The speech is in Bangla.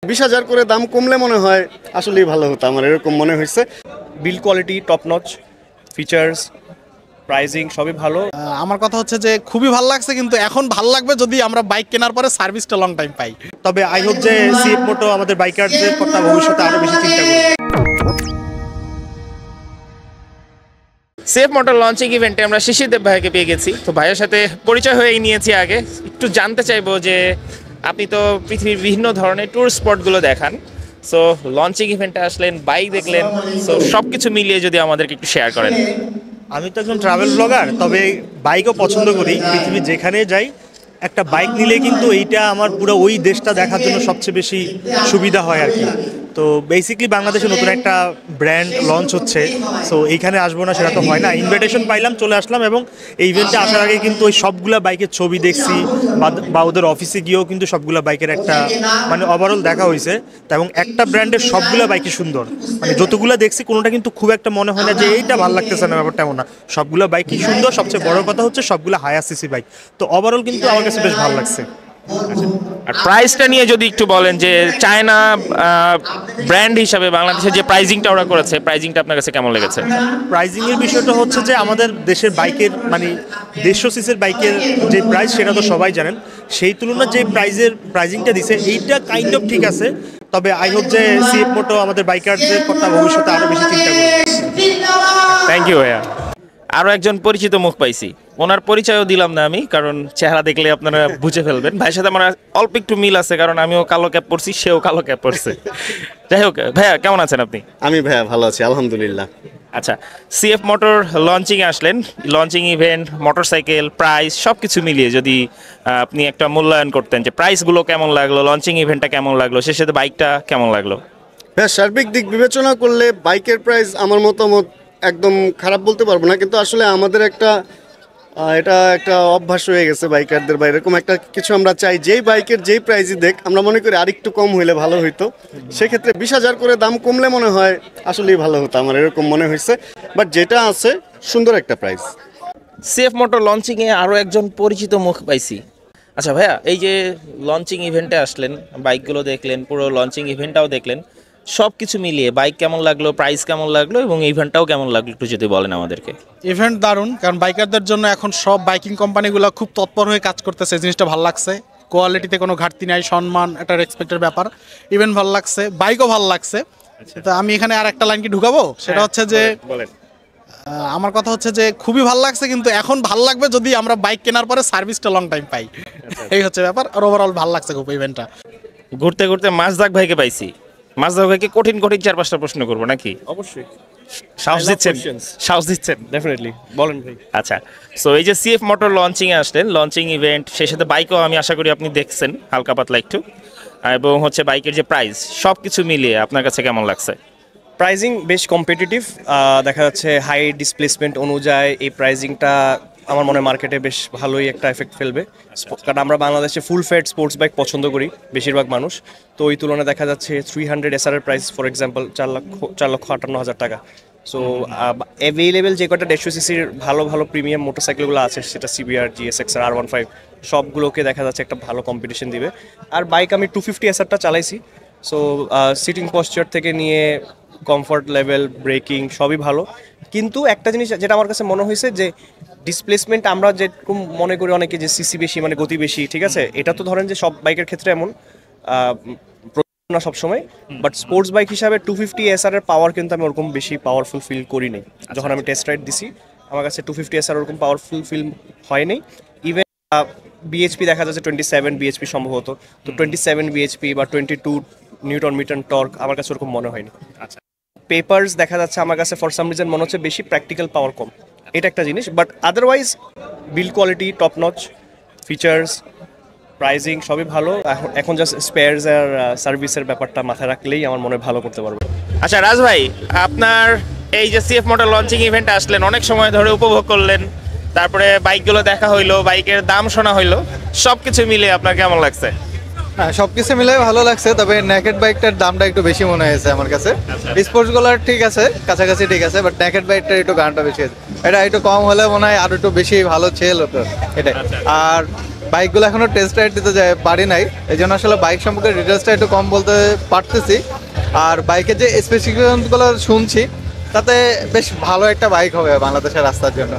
20,000 করে দাম কমলে মনে হয় আসলেই ভালো হতো, আমার এরকম মনে হয়েছে। Build quality top notch, features, pricing সবই ভালো। আমার কথা হচ্ছে যে খুবই ভালো লাগছে, কিন্তু এখন ভালো লাগবে যদি আমরা বাইক কেনার পরে সার্ভিসটা লং টাইম পাই। তবে আই হোপ যে সিএফ মোটো আমাদের বাইকারদের কথা ভবিষ্যতে আরো বেশি চিন্তা করবে। সিএফ মোটর লঞ্চিং ইভেন্টে আমরা শিশির দেব ভাইকে পেয়ে গেছি। তো ভাইয়ের সাথে পরিচয় হয়েই নিয়েছি আগে। একটু জানতে চাইবো যে আপনি তো পৃথিবীর বিভিন্ন ধরনের ট্যুর স্পটগুলো দেখান, সো লঞ্চিং ইভেন্টে আসলেন, বাইক দেখলেন, সো সব কিছু মিলিয়ে যদি আমাদেরকে একটু শেয়ার করেন। আমি তো একজন ট্রাভেল ব্লগার, তবে বাইকও পছন্দ করি। পৃথিবীর যেখানে যাই একটা বাইক নিলে কিন্তু এইটা আমার পুরো ওই দেশটা দেখার জন্য সবচেয়ে বেশি সুবিধা হয় আর কি। তো বেসিক্যালি বাংলাদেশে নতুন একটা ব্র্যান্ড লঞ্চ হচ্ছে, সো এইখানে আসবো না সেটা তো হয় না। ইনভিটেশন পাইলাম, চলে আসলাম, এবং এই ইভেন্টে আসার আগে কিন্তু ওই সবগুলা বাইকের ছবি দেখছি বা ওদের অফিসে গিয়েও কিন্তু সবগুলা বাইকের একটা মানে ওভারঅল দেখা হয়েছে। এবং একটা ব্র্যান্ডের সবগুলা বাইকই সুন্দর, মানে যতগুলো দেখছি কোনোটা কিন্তু খুব একটা মনে হয় না যে এইটা ভালো লাগতেছে না, ব্যাপারটা এমন না। সবগুলো বাইকই সুন্দর, সবচেয়ে বড় কথা হচ্ছে সবগুলো হায়ার সিসি বাইক। তো ওভারঅল কিন্তু আমার কাছে বেশ ভালো লাগছে। আর প্রাইসটা নিয়ে যদি একটু বলেন যে চায়না ব্র্যান্ড হিসাবে বাংলাদেশের যে প্রাইজিংটা ওরা করেছে, প্রাইজিংটা আপনার কাছে কেমন লেগেছে? প্রাইজিংয়ের বিষয়টা হচ্ছে যে আমাদের দেশের বাইকের মানে 150 সিসির বাইকের যে প্রাইস সেটা তো সবাই জানেন, সেই তুলনায় যে প্রাইজিংটা দিছে এইটা কাইন্ড অফ ঠিক আছে। তবে আই হোপ যে সিএফ মোটো আমাদের বাইকারদের কথা ভবিষ্যতে আরো বেশি চিন্তা করবে। থ্যাংক ইউ ভাইয়া। আরও একজন পরিচিত মুখ পাইছি, ওনার পরিচয়ও দিলাম না আমি, কারণ চেহারা দেখলে আপনারা বুঝে ফেলবেন। ভাইয়ের সাথে আমার অল্প একটু মিল আছে, কারণ আমিও কালো ক্যাপ পরছি, সেও কালো ক্যাপ পরছে। যাই হোক ভাইয়া, কেমন আছেন আপনি? আমি ভাইয়া ভালো আছি, আলহামদুলিল্লাহ। আচ্ছা, সিএফ মোটর লঞ্চিংয়ে আসলেন, লঞ্চিং ইভেন্ট, মোটরসাইকেল, প্রাইস সব কিছু মিলিয়ে যদি আপনি একটা মূল্যায়ন করতেন যে প্রাইসগুলো কেমন লাগলো, লঞ্চিং ইভেন্টটা কেমন লাগলো, সে সাথে বাইকটা কেমন লাগলো? ভাইয়া সার্বিক দিক বিবেচনা করলে বাইকের প্রাইস আমার মতামত একদম খারাপ বলতে পারবো না, কিন্তু আসলে আমাদের এটা একটা অভ্যাস হয়ে গেছে বাইকারদের, বা এরকম একটা কিছু আমরা চাই যেই বাইকের যেই প্রাইসই দেখ আমরা মনে করি আরেকটু কম হইলে ভালো হইতো। সেক্ষেত্রে 20,000 করে দাম কমলে মনে হয় আসলেই ভালো হতো, আমার এরকম মনে হয়েছে। বাট যেটা আছে সুন্দর একটা প্রাইস। সিএফ মোটর লঞ্চিংয়ে আরও একজন পরিচিত মুখ পাইছি। আচ্ছা ভাইয়া, এই যে লঞ্চিং ইভেন্টে আসলেন, বাইকগুলো দেখলেন, পুরো লঞ্চিং ইভেন্টটাও দেখলেন, সব কিছু মিলিয়ে বাইক কেমন লাগলো, প্রাইস কেমন লাগলো এবং ইভেন্টটাও কেমন লাগলো একটু যদি বলেন আমাদেরকে। ইভেন্ট দারুণ, কারণ বাইকারদের জন্য এখন সব বাইকিং কোম্পানিগুলো খুব তৎপর হয়ে কাজ করতেছে, জিনিসটা ভালো লাগছে। কোয়ালিটিতে কোনো ঘাটতি নাই, সম্মান, একটা রেসপেক্টের ব্যাপার। ইভেন্ট ভালো লাগছে, বাইকও ভালো লাগছে। তো আমি এখানে আর একটা লাইন কি ঢুকাবো, সেটা হচ্ছে যে আমার কথা হচ্ছে যে খুবই ভালো লাগছে, কিন্তু এখন ভালো লাগবে যদি আমরা বাইক কেনার পরে সার্ভিসটা লং টাইম পাই। এই হচ্ছে ব্যাপার। আর ওভারঅল ভালো লাগছে খুব ইভেন্টটা। ঘুরতে ঘুরতে মাজদাক ভাইকে পাইছি। মাজদাক ভাইকে কঠিন 4-5টা প্রশ্ন করবো নাকি? অবশ্যই। সাহস দিচ্ছেন ডেফিনেটলি, বলেন ভাই। আচ্ছা, সো এই যে সিএফ মোটর লঞ্চিংয়ে আসলেন, লঞ্চিং ইভেন্ট, সেই সাথে বাইকও আমি আশা করি আপনি দেখছেন হালকা পাতলা একটু, এবং হচ্ছে বাইকের যে প্রাইস সব কিছু মিলিয়ে আপনার কাছে কেমন লাগছে? প্রাইজিং বেশ কম্পিটিটিভ, দেখা যাচ্ছে হাই ডিসপ্লেসমেন্ট অনুযায়ী এই প্রাইজিংটা আমার মনে হয় মার্কেটে বেশ ভালোই একটা এফেক্ট ফেলবে। কারণ আমরা বাংলাদেশে ফুল ফেড স্পোর্টস বাইক পছন্দ করি বেশিরভাগ মানুষ, তো ওই তুলনায় দেখা যাচ্ছে 300 SR এর প্রাইস ফর এক্সাম্পল 4,58,000 টাকা। সো অ্যাভেলেবেল যে কটা 150 সিসির ভালো ভালো প্রিমিয়াম মোটরসাইকেলগুলো আছে, সেটা CBR, GSX-R, R15 সবগুলোকে দেখা যাচ্ছে একটা ভালো কম্পিটিশন দিবে। আর বাইক আমি 250 SR-টা চালাইছি, সো সিটিং পশ্চার থেকে নিয়ে কমফর্ট লেভেল, ব্রেকিং সবই ভালো। কিন্তু একটা জিনিস যেটা আমার কাছে মনে হয়েছে যে ডিসপ্লেসমেন্ট, আমরা যেরকম মনে করি অনেকে যে সিসি বেশি মানে গতি বেশি, ঠিক আছে, এটা তো ধরেন যে সব বাইকের ক্ষেত্রে এমন না সবসময়, বাট স্পোর্টস বাইক হিসাবে 250 SR এর পাওয়ার কিন্তু আমি ওরকম বেশি পাওয়ারফুল ফিল করি নাই। যখন আমি টেস্ট রাইড দিছি আমার কাছে 250 SR ওরকম পাওয়ারফুল ফিল হয়নি। ইভেন বিএইচপি দেখা যাচ্ছে 27 বিএইচপি সম্ভবত, তো 27 বিএইচপি বা 22 নিউটন মিটার টর্ক আমার কাছে ওরকম মনে হয়নি। আচ্ছা, পেপারস দেখা যাচ্ছে আমার কাছে ফর সাম রিজন মনে হচ্ছে বেশি, প্র্যাকটিক্যাল পাওয়ার কম, এটা একটা জিনিস। But otherwise build quality top notch, features, pricing সবই ভালো। এখন জাস্ট স্পেয়ারস আর সার্ভিসের ব্যাপারটা মাথায় রাখলেই আমার মনে ভালো করতে পারবে। আচ্ছা রাজ ভাই, আপনার এই যে সিএফ মোটর লঞ্চিং ইভেন্টে আসলেন, অনেক সময় ধরে উপভোগ করলেন, তারপরে বাইকগুলো দেখা হইলো, বাইকের দাম শোনা হইলো, সব কিছু মিলে আপনার কেমন লাগছে? হ্যাঁ, সব কিছু মিলে ভালো লাগছে, তবে নেকেড বাইকটার দামটা একটু বেশি মনে হয়েছে আমার কাছে। স্পোর্টসগুলোর ঠিক আছে, কাছাকাছি ঠিক আছে, বাট নেকেড বাইকটার একটু দামটা বেশি আছে। এটা একটু কম হলে মনে হয় আরো একটু বেশি ভালো সেল হতো এটাই। আর বাইকগুলো এখনো টেস্ট রাইড দিতে পারি নাই, এই জন্য আসলে বাইক সম্পর্কে ডিটেলসটা একটু কম বলতে পারতেছি। আর বাইকের যে স্পেসিফিকেশনগুলো শুনছি তাতে বেশ ভালো একটা বাইক হবে বাংলাদেশের রাস্তার জন্য।